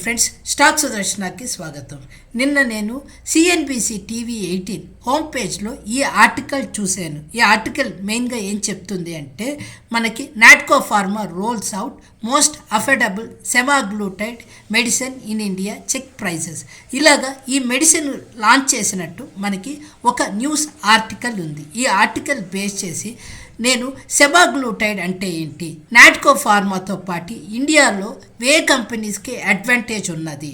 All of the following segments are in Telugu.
ఫ్రెండ్స్, స్టాక్ సుదర్శనకి స్వాగతం. నిన్న నేను సిఎన్బిసి టీవీ 18 హోమ్ పేజ్లో ఈ ఆర్టికల్ చూశాను. ఈ ఆర్టికల్ మెయిన్గా ఏం చెప్తుంది అంటే, మనకి Natco pharma rolls out most affordable semaglutide medicine in India, check prices. ఇలాగా ఈ మెడిసిన్ లాంచ్ చేసినట్టు మనకి ఒక న్యూస్ ఆర్టికల్ ఉంది. ఈ ఆర్టికల్ బేస్ చేసి నేను సెమాగ్లూటైడ్ అంటే ఏంటి, నాట్కో ఫార్మాతో పాటు ఇండియాలో ఏ కంపెనీస్కి అడ్వాంటేజ్ ఉన్నది,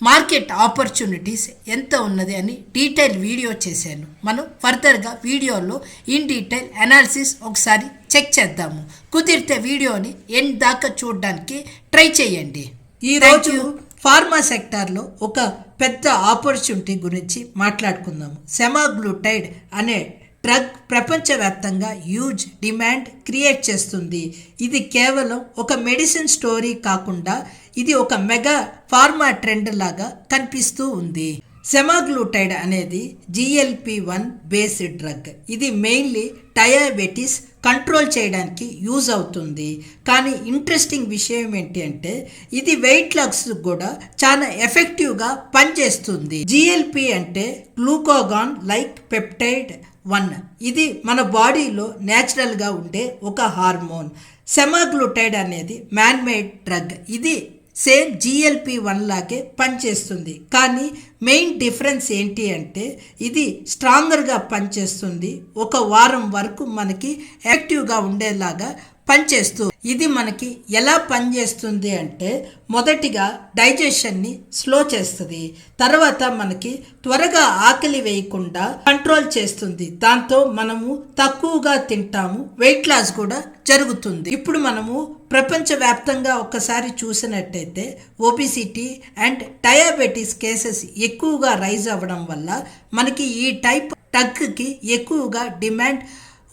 మార్కెట్ ఆపర్చునిటీస్ ఎంత ఉన్నది అని డీటెయిల్ వీడియో చేశాను. మనం ఫర్దర్గా వీడియోలో ఇన్ డీటెయిల్ అనాలిసిస్ ఒకసారి చెక్ చేద్దాము. కుదిరితే వీడియోని ఎండ్ దాకా చూడడానికి ట్రై చేయండి. ఈరోజు ఫార్మా సెక్టార్లో ఒక పెద్ద ఆపర్చునిటీ గురించి మాట్లాడుకుందాము. సెమాగ్లూటైడ్ అనే డ్రగ్ ప్రపంచవ్యాప్తంగా హ్యూజ్ డిమాండ్ క్రియేట్ చేస్తుంది. ఇది కేవలం ఒక మెడిసిన్ స్టోరీ కాకుండా ఇది ఒక మెగా ఫార్మా ట్రెండ్ లాగా కనిపిస్తూ ఉంది. సెమాగ్లూటైడ్ అనేది GLP-1 బేస్డ్ డ్రగ్. ఇది మెయిన్లీ డయాబెటీస్ కంట్రోల్ చేయడానికి యూజ్ అవుతుంది. కానీ ఇంట్రెస్టింగ్ విషయం ఏంటి అంటే, ఇది వెయిట్ లాస్ కూడా చాలా ఎఫెక్టివ్గా పనిచేస్తుంది. GLP అంటే గ్లూకోగాన్ లైక్ పెప్టైడ్ 1. ఇది మన బాడీలో న్యాచురల్గా ఉండే ఒక హార్మోన్. సెమాగ్లూటైడ్ అనేది మ్యాన్ మేడ్ డ్రగ్. ఇది సేమ్ GLP-1 లాగే పనిచేస్తుంది. కానీ మెయిన్ డిఫరెన్స్ ఏంటి అంటే, ఇది స్ట్రాంగర్గా పనిచేస్తుంది. ఒక వారం వరకు మనకి యాక్టివ్గా ఉండేలాగా పనిచేస్తూ. ఇది మనకి ఎలా పనిచేస్తుంది అంటే, మొదటిగా డైజెషన్ని స్లో చేస్తుంది. తర్వాత మనకి త్వరగా ఆకలి వేయకుండా కంట్రోల్ చేస్తుంది. దాంతో మనము తక్కువగా తింటాము, వెయిట్ లాస్ కూడా జరుగుతుంది. ఇప్పుడు మనము ప్రపంచవ్యాప్తంగా ఒకసారి చూసినట్టయితే ఒబిసిటీ అండ్ డయాబెటీస్ కేసెస్ ఎక్కువగా రైజ్ అవ్వడం వల్ల మనకి ఈ టైప్ డ్రగ్కి ఎక్కువగా డిమాండ్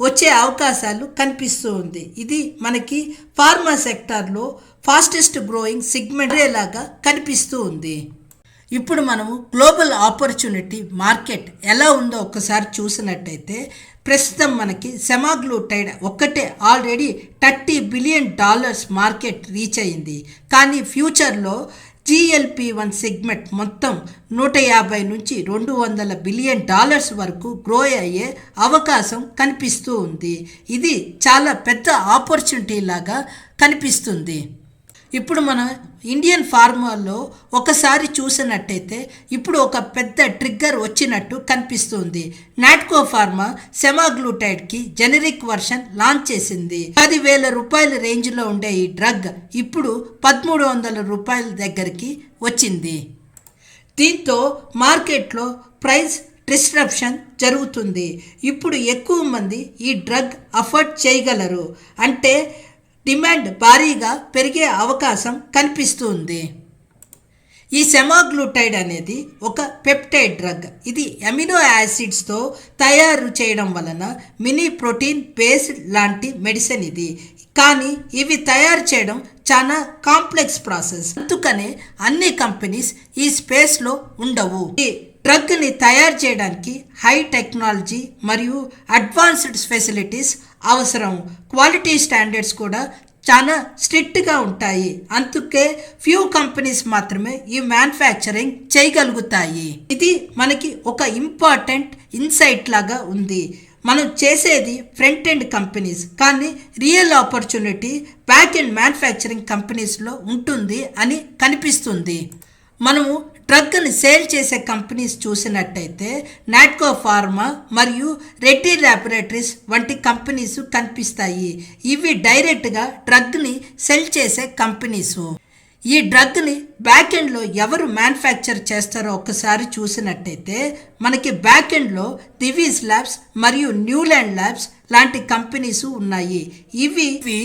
వచ్చే అవకాశాలు కనిపిస్తూ ఉంది. ఇది మనకి ఫార్మా సెక్టార్లో ఫాస్టెస్ట్ గ్రోయింగ్ సెగ్మెంట్ లాగా కనిపిస్తూ ఉంది. ఇప్పుడు మనము గ్లోబల్ ఆపర్చునిటీ మార్కెట్ ఎలా ఉందో ఒక్కసారి చూసినట్టయితే, ప్రస్తుతం మనకి సెమాగ్లూటైడ్ ఒక్కటే ఆల్రెడీ $30 బిలియన్ మార్కెట్ రీచ్ అయింది. కానీ ఫ్యూచర్లో GLP-1 సెగ్మెంట్ మొత్తం 150 నుంచి $200 బిలియన్ వరకు గ్రో అయ్యే అవకాశం కనిపిస్తూ ఉంది. ఇది చాలా పెద్ద ఆపర్చునిటీ లాగా కనిపిస్తుంది. ఇప్పుడు మన ఇండియన్ ఫార్మాలో ఒకసారి చూసినట్టయితే ఇప్పుడు ఒక పెద్ద ట్రిగ్గర్ వచ్చినట్టు కనిపిస్తుంది. నాట్కో ఫార్మా సెమాగ్లూటైడ్కి జెనరిక్ వర్షన్ లాంచ్ చేసింది. ₹10,000 రేంజ్లో ఉండే ఈ డ్రగ్ ఇప్పుడు ₹1,300 దగ్గరికి వచ్చింది. దీంతో మార్కెట్లో ప్రైస్ డిస్ట్రప్షన్ జరుగుతుంది. ఇప్పుడు ఎక్కువ మంది ఈ డ్రగ్ అఫోర్డ్ చేయగలరు. అంటే డిమాండ్ భారీగా పెరిగే అవకాశం కనిపిస్తుంది. ఈ సెమాగ్లూటైడ్ అనేది ఒక పెప్టైడ్ డ్రగ్. ఇది అమినో యాసిడ్స్తో తయారు చేయడం వలన మినీ ప్రోటీన్ బేస్డ్ లాంటి మెడిసిన్ ఇది. కానీ ఇవి తయారు చేయడం చాలా కాంప్లెక్స్ ప్రాసెస్. అందుకనే అన్ని కంపెనీస్ ఈ స్పేస్లో ఉండవు. ఈ డ్రగ్ని తయారు చేయడానికి హై టెక్నాలజీ మరియు అడ్వాన్స్డ్ ఫెసిలిటీస్ అవసరం. క్వాలిటీ స్టాండర్డ్స్ కూడా చాలా స్ట్రిక్ట్గా ఉంటాయి. అందుకే ఫ్యూ కంపెనీస్ మాత్రమే ఈ మ్యానుఫ్యాక్చరింగ్ చేయగలుగుతాయి. ఇది మనకి ఒక ఇంపార్టెంట్ ఇన్సైట్ లాగా ఉంది. మనం చేసేది ఫ్రంట్ ఎండ్ కంపెనీస్, కానీ real opportunity back end manufacturing కంపెనీస్లో ఉంటుంది అని కనిపిస్తుంది. మనము డ్రగ్ని సేల్ చేసే కంపెనీస్ చూసినట్టయితే నాట్కో ఫార్మా మరియు రెడ్డి ల్యాబొరేటరీస్ వంటి కంపెనీస్ కనిపిస్తాయి. ఇవి డైరెక్ట్గా డ్రగ్ని సెల్ చేసే కంపెనీసు. ఈ డ్రగ్ని బ్యాక్ ఎండ్లో ఎవరు మ్యానుఫ్యాక్చర్ చేస్తారో ఒకసారి చూసినట్టయితే మనకి బ్యాక్ ఎండ్లో దివీస్ ల్యాబ్స్ మరియు న్యూలాండ్ ల్యాబ్స్ లాంటి కంపెనీస్ ఉన్నాయి. ఇవి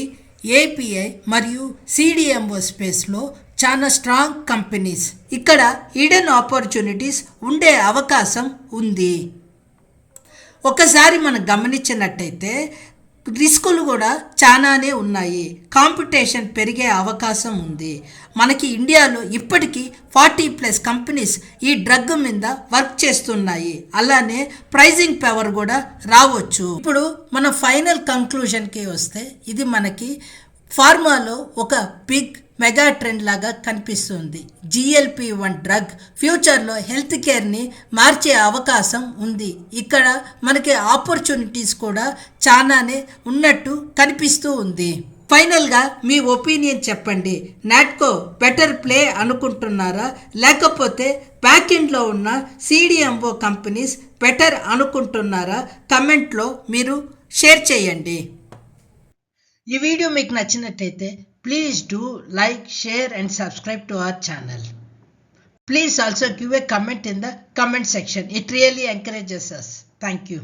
API మరియు CDMO స్పేస్లో చాలా స్ట్రాంగ్ కంపెనీస్. ఇక్కడ హిడెన్ ఆపర్చునిటీస్ ఉండే అవకాశం ఉంది. ఒకసారి మనం గమనించినట్టయితే రిస్కులు కూడా చాలానే ఉన్నాయి. కాంపిటీషన్ పెరిగే అవకాశం ఉంది. మనకి ఇండియాలో ఇప్పటికీ 40+ కంపెనీస్ ఈ డ్రగ్ మీద వర్క్ చేస్తున్నాయి. అలానే ప్రైజింగ్ పవర్ కూడా రావచ్చు. ఇప్పుడు మన ఫైనల్ కంక్లూజన్కి వస్తే, ఇది మనకి ఫార్మాలో ఒక బిగ్ మెగా ట్రెండ్ లాగా కనిపిస్తుంది. GLP-1 డ్రగ్ ఫ్యూచర్లో హెల్త్ కేర్ని మార్చే అవకాశం ఉంది. ఇక్కడ మనకి ఆపర్చునిటీస్ కూడా చాలానే ఉన్నట్టు కనిపిస్తూ ఉంది. ఫైనల్గా మీ ఒపీనియన్ చెప్పండి. నాట్కో బెటర్ ప్లే అనుకుంటున్నారా, లేకపోతే బ్యాక్ ఎండ్లో ఉన్న CDMO కంపెనీస్ బెటర్ అనుకుంటున్నారా? కమెంట్లో మీరు షేర్ చేయండి. ఈ వీడియో మీకు నచ్చినట్టయితే please do like, share and subscribe to our channel. Please also give a comment in the comment section. It really encourages us. Thank you.